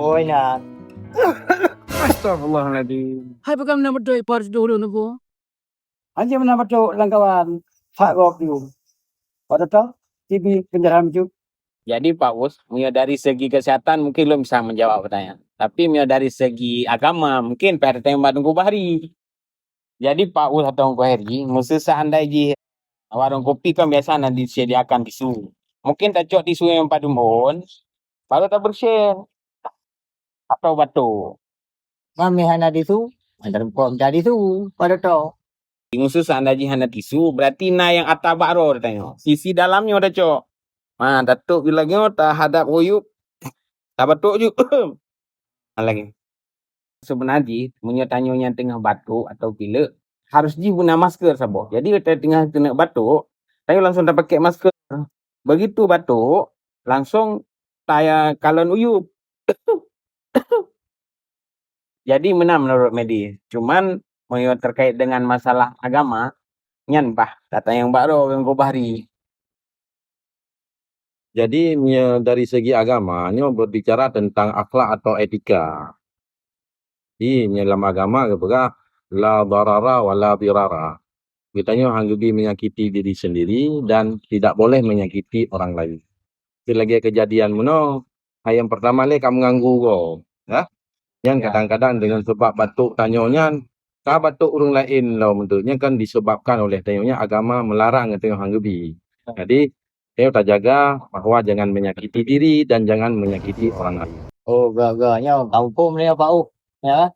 Ôi na. Astagfirullahaladzim. Hai pegang nama doy par dulu nubu. Anjir mana betul langkawan Pak Gok tu. Pada tahu TV kendaraan tu. Jadi Pak Us, dari segi kesehatan mungkin lo bisa menjawab pertanyaan. Tapi dari segi agama mungkin PRT Bandung Bahari. Jadi Pak Us atau Ko Heri, mesti seandainya warung kopi kan biasa nanti disediakan tisu. Mungkin tak cok tisu yang pada mohon, baru tak bersih atau batu. Mami hana di tu. Antara pom jadi tu. Pada tahu. Khusus seandainya hanya tisu, berarti yang atabak roh tanya. Sisi dalamnya udah cok. Nah, datuk bilangnya tak hadap uyup. Tak batuk juga. Lagi. Sebenarnya, tanya tengah batuk atau pilek, harus guna masker sabo. Jadi kita tengah kena batuk, saya langsung tak pakai masker. Begitu batuk, langsung saya kalon uyup. Jadi menurut medis. Cuman terkait dengan masalah agama, nyan bah kata yang baru yang Bahari. Jadi dari segi agama, ini berbicara tentang akhlak atau etika. Di dalam agama kepada la darara wa la dirara. Kitanya hanggubi menyakiti diri sendiri dan tidak boleh menyakiti orang lain. Tapi lagi kejadian mono, yang pertama le kamu nganggu go, ya. Yang kadang-kadang dengan sebab batuk tanyonya, ka batuk orang lain lo bentuknya kan disebabkan oleh tanyonya agama melarang itu hanggubi. Jadi saya tak jaga bahwa jangan menyakiti diri dan jangan menyakiti orang lain. Oh, gaganya kampung ni Pak U. Ya.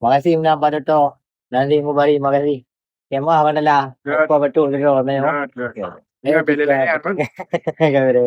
Makasih menang pada tu. Nanti mau bari makasih. Kemah pada lah. Apa betul tu memang. Ya, beda-beda. Gak beda.